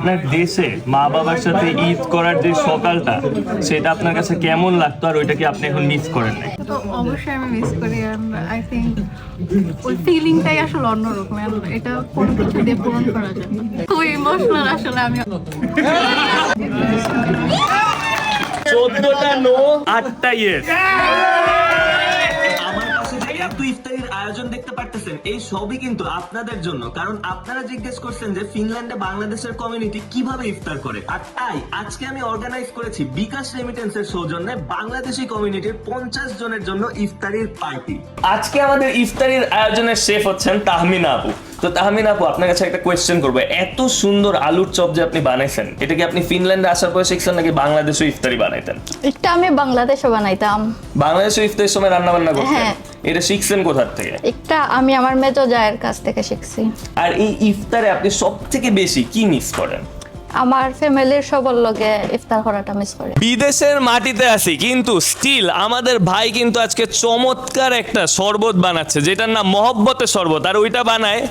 আপনার দেশে মা বাবার সাথে ঈদ করার যে সকালটা সেটা আপনার কাছে কেমন লাগতো আর ওইটা কি আপনি এখন মিস করেন নাই? তো অবশ্যই আমি মিস করি। আই থিঙ্ক ওই ফিলিংটাই আসলে অন্যরকম, এটা কোনো কিছু দিয়ে পূরণ করা যায় না। খুব ইমোশনাল আসলে আমি। 14টা নো 8টা ইয়েস। আমার পাশে যে এত ইফতারির আয়োজন দেখতে পারতেছেন এই সবই কিন্তু আপনাদের জন্য, কারণ আপনারা জিজ্ঞেস করছেন যে ফিনল্যান্ডে বাংলাদেশের কমিউনিটি কিভাবে ইফতার করে, আর তাই আজকে আমি অর্গানাইজ করেছি বিকাশ রেমিটেন্সের সৌজন্যে বাংলাদেশি কমিউনিটির 50 জনের জন্য ইফতারির পার্টি। আজকে আমাদের ইফতারির আয়োজনের শেফ হচ্ছেন তাহমিনা আপু। তো তাহমিনা আপু, আপনার কাছে একটা কোয়েশ্চেন করবো, এত সুন্দর আলুর চপ যে আপনি বানাইছেন এটা কি আপনি ফিনল্যান্ডে আসার পরে শিখছেন নাকি বাংলাদেশে ইফতারি বানাইতেন? এটা আমি বাংলাদেশে বানাইতাম। বাংলাদেশে ইফতারের সময় রান্না বান্না করতেন? হ্যাঁ। এটা শিখছেন কোথা থেকে? একটা আমি আমার মেজো জায়ের কাছ থেকে শিখছি। আর এই ইফতারে আপনি সবথেকে বেশি কি মিস করেন? আমার ফ্যামিলির সবার লগে ইফতার করাটা মিস করি। বিদেশের মাটিতে আছি কিন্তু স্টিল আমাদের ভাই কিন্তু আজকে চমৎকার একটা শরবত বানাচ্ছে যেটার নাম মহব্বতের শরবত, আর ওইটা বানায়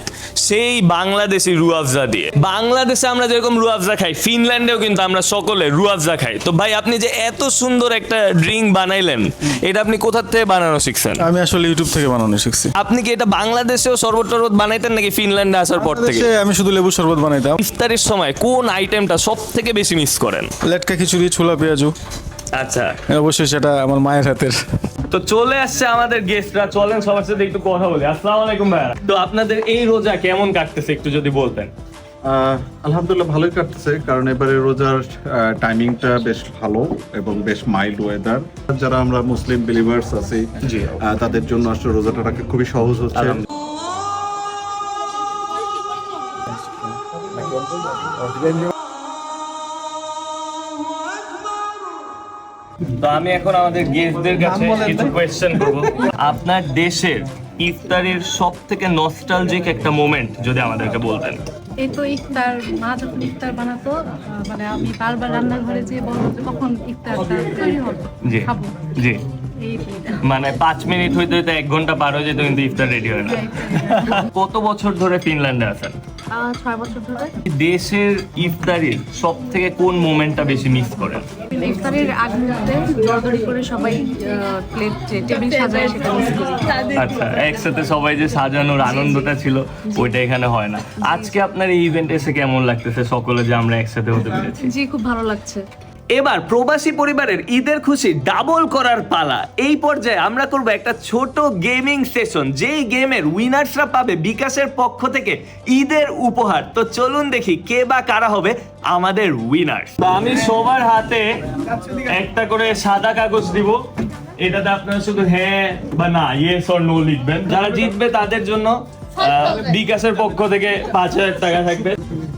সেই বাংলাদেশি রুয়াফজা দিয়ে। বাংলাদেশে আমরা যেরকম রুয়াফজা খাই ফিনল্যান্ডেও কিন্তু আমরা সকলে রুয়াফজা খাই। তো ভাই আপনি যে এত সুন্দর একটা ড্রিঙ্ক বানাইলেন এটা আপনি কোথা থেকে বানানো শিখছেন? আমি আসলে ইউটিউব থেকে বানানো শিখছি। আপনি কি এটা বাংলাদেশেও শরবত টরবত বানাইতেন নাকি ফিনল্যান্ডে আসার পর থেকে? আমি শুধু লেবু শরবত বানাইতাম। ইফতারের সময় কোন আইটেমটা সব থেকে বেশি মিস করেন? লেটকা খিচুড়ি, ছোলা পেঁয়াজু। আচ্ছা, অবশ্যই সেটা আমার মায়ের হাতের। তো চলে আসছে আমাদের গেস্টরা, চলেন সবার সাথে একটু কথা বলি। আসসালামু আলাইকুম ভাইয়া। তো আপনাদের এই রোজা কেমন কাটতেছে একটু যদি বলতেন। আলহামদুলিল্লাহ ভালোই কাটতেছে, কারণ এবারে রোজার টাইমিংটা বেশ ভালো এবং বেশ মাইল্ড ওয়েদার। যারা আমরা মুসলিম বিলিভার্স আছি জি। তাদের জন্য আসলে রোজাটা রাখা খুবই সহজ হচ্ছে। তো আমি এখন আমাদের গেস্টদের কাছে কিছু কোয়েশ্চেন করব। আপনার দেশের ইফতারের সব থেকে নস্টালজিক একটা মোমেন্ট যদি আমাদেরকে বলতেন। এই তো ইফতার, মা যখন ইফতার বানাতো, মানে আমি বারবার রান্নাঘরে যেয়ে বলবো যে কখন ইফতারটা তৈরি হবে, জি খাবো। জি, এই মানে 5 মিনিট হইতে হইতে 1 ঘন্টা পার হয়ে যেত কিন্তু ইফতার রেডি হয় না। কত বছর ধরে ফিনল্যান্ডে আছেন? 6 বছর ধরে। দেশের ইফতারির সব থেকে কোন মোমেন্টটা বেশি মিস করেন? ইফতারের আগ মুহূর্তে দরদরি করে সবাই প্লেট টেবিল সাজায়, সেটা মিস করি। আচ্ছা, একসাথে সবাই যে সাজানোর আনন্দটা ছিল ওইটা এখানে হয় না। আজকে আপনার এই ইভেন্টে এসে কেমন লাগতেছে সকলে যে আমরা একসাথে হতে পেরেছি? জি, খুব ভালো লাগছে। এবার প্রবাসী পরিবারের ঈদের খুশি ডাবল করার পালা। এই পর্যায়ে আমরা করব একটা ছোট গেমিং সেশন, যেই গেমের উইনার্সরা পাবে বিকাশের পক্ষ থেকে ঈদের উপহার। তো চলুন দেখি কে বা কারা হবে আমাদের উইনার্স। আমি সবার হাতে একটা করে সাদা কাগজ দিব, এটাতে আপনারা শুধু হ্যাঁ বা না, ইয়েস অর নো লিখবেন। যারা জিতবে তাদের জন্য বিকাশের পক্ষ থেকে 5,000 টাকা থাকবে।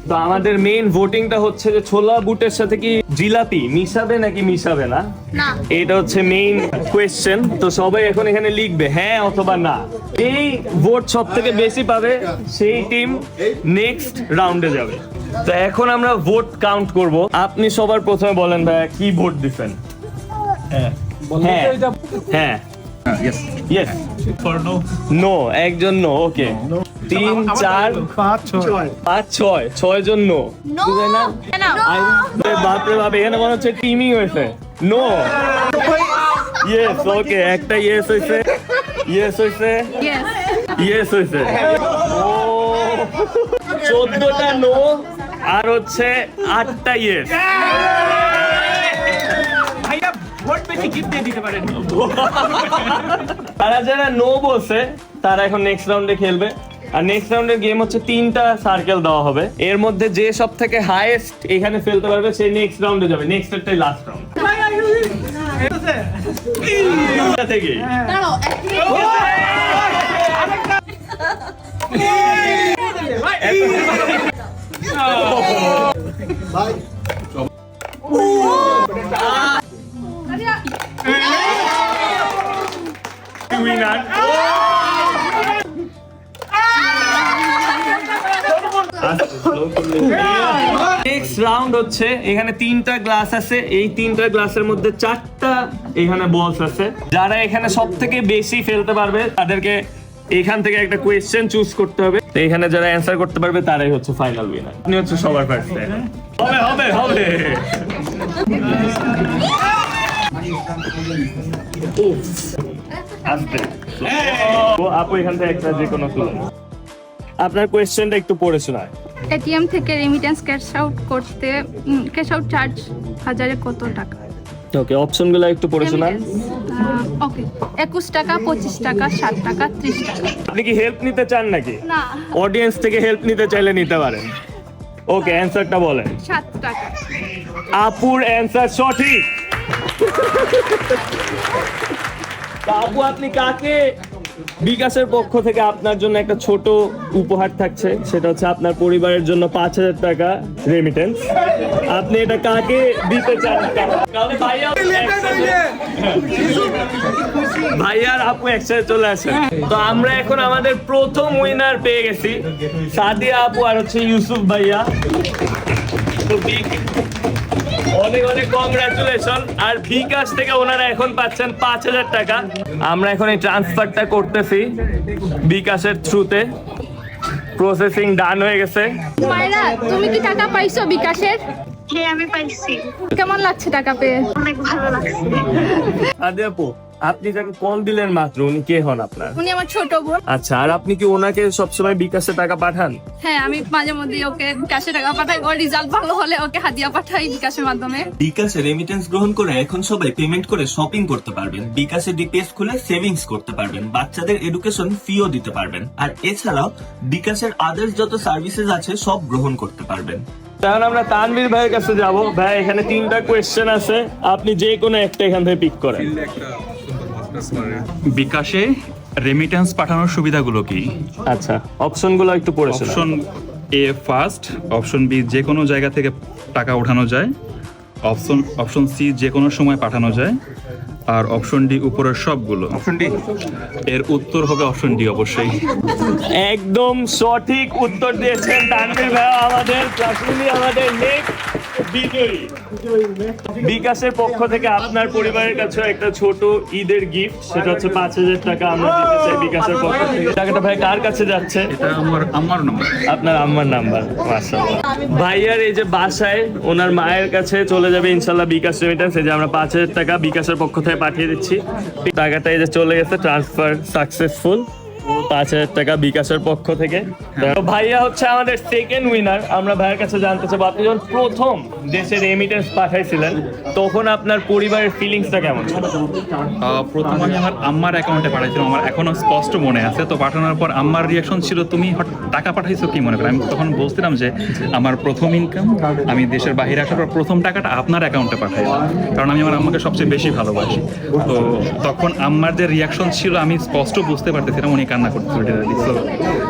তো আমাদের মেইন ভোটিংটা হচ্ছে যে ছোলা বুটের সাথে কি জিলাপি মিশাবে নাকি মিশাবে না, এটা হচ্ছে মেইন কোয়েশ্চেন। তো সবাই এখন এখানে লিখবে হ্যাঁ অথবা না। এই ভোট সব থেকে বেশি পাবে সেই টিম নেক্সট রাউন্ডে যাবে। তো এখন আমরা ভোট কাউন্ট করব। আপনি সবার প্রথমে বলেন ভাইয়া কি ভোট দিবেন? হ্যাঁ হ্যাঁ ইয়েস ইয়েস নো, একজন নো। ওকে, 3 4 5 6 6 জন নো। বাপরে বাপ, এখানে মনে হচ্ছে টিমিং হয়েছে। No, yes. ওকে, একটা ইয়েস হয়েছে, ইয়েস হয়েছে, ইয়েস হয়েছে। ও 14টা নো আর হচ্ছে 8টা ইয়েস। তারা যারা নো বলছে তারা এখন নেক্সট রাউন্ডে খেলবে। আর নেক্সট রাউন্ডের গেম হচ্ছে 3টা সার্কেল দেওয়া হবে, এর মধ্যে যে সব থেকে হাইয়েস্ট এখানে ফেলতে পারবে সে নেক্সট রাউন্ডে যাবে। নেক্সট একটাই লাস্ট রাউন্ড থেকে। উইনার নেক্সট রাউন্ড হচ্ছে, এখানে 3টা গ্লাস আছে, এই 3টা গ্লাসের মধ্যে 4টা এখানে বলস আছে। যারা এখানে সব থেকে বেশি ফেলতে পারবে তাদেরকে এখান থেকে একটা কোয়েশ্চেন চুজ করতে হবে। তো এখানে যারা অ্যান্সার করতে পারবে তারাই হচ্ছে ফাইনাল উইনার। আপনি হচ্ছে সবার ফার্স্ট। হবে হবে হবে। আস্তে। ও আপু এখান থেকে একটা যে কোনো তুলুন। আপনার কোয়েশ্চেনটা একটু পড়ে শোনায়। এটিএম থেকে রেমিটেন্স ক্যাশ আউট করতে ক্যাশ আউট চার্জ 1000-এ কত টাকা? ওকে, অপশনগুলো একটু পড়ে শোনান। ওকে, 21 টাকা, 25 টাকা, 60 টাকা, 30 টাকা। আপনি কি হেল্প নিতে চান নাকি? না, অডিয়েন্স থেকে হেল্প নিতে চাইলে নিতে পারেন। ওকে, অ্যান্সারটা বলেন। 7 টাকা। আপুর অ্যান্সার সঠিক। তা আপু, আপনি কাকে বিকাশের পক্ষ থেকে আপনার জন্য একটা ছোট উপহার থাকছে, সেটা হচ্ছে আপনার পরিবারের জন্য 5000 টাকা রেমিটেন্স। আপনি এটা কাকে দিতে চান? ভাইয়ার আপু একসাথে চলে আসেন। তো আমরা এখন আমাদের প্রথম উইনার পেয়ে গেছি, সাদিয়া আপু আর হচ্ছে ইউসুফ ভাইয়া। তো অনেক অনেক কংগ্রাচুলেশন। আর বিকাশ থেকে ওনারা এখন পাচ্ছেন 5000 টাকা। আমরা এখন এই ট্রান্সফারটা করতেছি বিকাশের থ্রুতে। প্রসেসিং ডান হয়ে গেছে। মায়রা, তুমি কি টাকা পাইছো বিকাশের? হ্যাঁ আমি পাইছি, কেমন লাগছে টাকা পেয়ে? অনেক ভালো লাগছে। সাদিয়া আপু, আপনি যাকে কল দিলেন মাত্র, উনি কে হন আপনার? উনি আমার ছোট বোন। আচ্ছা, আর আপনি কি ওনাকে সবসময় বিকাশে টাকা পাঠান? হ্যাঁ, আমি মাঝে মধ্যে ওকে বিকাশে টাকা পাঠাই। ওর রেজাল্ট ভালো হলে ওকে হাদিয়া পাঠাই বিকাশের মাধ্যমে। বিকাশে রেমিটেন্স গ্রহণ করে এখন সবাই পেমেন্ট করে শপিং করতে পারবেন, বিকাশে ডিপিএস খুলে সেভিংস করতে পারবেন, বাচ্চাদের এডুকেশন ফিও দিতে পারবেন, আর এছাড়াও বিকাশের আদার্স যত সার্ভিসেস আছে সব গ্রহণ করতে পারবেন। তাহলে আমরা তানভীর ভাইয়ের কাছে যাব। ভাই, এখানে 3টা কোয়েশ্চেন আছে, আপনি যে কোনো একটা এখান থেকে পিক করেন। বিকাশে রেমিটেন্স পাঠানোর সুবিধাগুলো কি? আচ্ছা, অপশনগুলো একটু পড়ে শোনান। Option A first, option B যে কোনো জায়গা থেকে টাকা ওঠানো যায়, অপশন সি যে কোনো সময় পাঠানো যায়, আর অপশন ডি উপরের সবগুলো। Option D. এর উত্তর হবে অপশন ডি অবশ্যই। একদম সঠিক উত্তর দিয়েছেন তানভীর ভাই। আমাদের নেক্সট বিজয়ী। বিকাশের পক্ষ থেকে আপনার পরিবারের কাছে একটা ছোট ঈদের গিফট, সেটা হচ্ছে 5000 টাকা আমরা দিতে চাই বিকাশের পক্ষ থেকে। টাকাটা ভাই কার কাছে যাচ্ছে? এটা আমার আম্মার নাম্বার। আপনার আম্মার নাম্বার। মাশাআল্লাহ। ভাইয়ার এই যে বাসায় ওনার মায়ের কাছে চলে যাবে ইনশাআল্লাহ বিকাশ রেমিটেন্স। এই যে আমরা 5000 টাকা বিকাশের পক্ষ থেকে পাঠিয়ে দিচ্ছি। টাকাটা এই যে চলে গেছে, ট্রান্সফার সাকসেসফুল। 5000 টাকা বিকাশের পক্ষ থেকে। তো ভাইয়া হচ্ছে আমাদের সেকেন্ড উইনার। আমরা ভাইয়ের কাছে জানতে চাবো, আপনি যখন প্রথম দেশে রেমিটেন্স পাঠাইছিলেন তখন আপনার পরিবারের ফিলিংসটা কেমন ছিল? প্রথম আমি আমার আম্মার অ্যাকাউন্টে পাঠাইছিলাম, আমার এখনো স্পষ্ট মনে আছে। তো পাঠানোর পর আম্মার রিয়াকশন ছিল, তুমি টাকা পাঠাইছো কি মনে করো? আমি তখন বলছিলাম যে আমার প্রথম ইনকাম, আমি দেশের বাইরে আসার পর প্রথম টাকাটা আপনার অ্যাকাউন্টে পাঠাইলাম, কারণ আমি আমার আম্মাকে সবচেয়ে বেশি ভালোবাসি। তো তখন আম্মার যে রিয়াকশন ছিল আমি স্পষ্ট বুঝতে পারতেছিলাম উনি কান্না করতেছিল।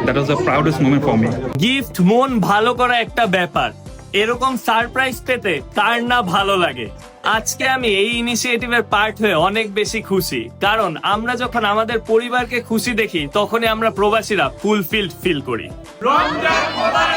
That was the প্রাউডেস্ট moment for me. Gift মন ভালো করা একটা ব্যাপার। এরকম সারপ্রাইজ পেতে কার না ভালো লাগে। আজকে আমি এই ইনিশিয়েটিভের পার্ট হয়ে অনেক বেশি খুশি, কারণ আমরা যখন আমাদের পরিবারকে খুশি দেখি তখনই আমরা প্রবাসীরা ফুলফিলড ফিল করি। রমজান মুবারক।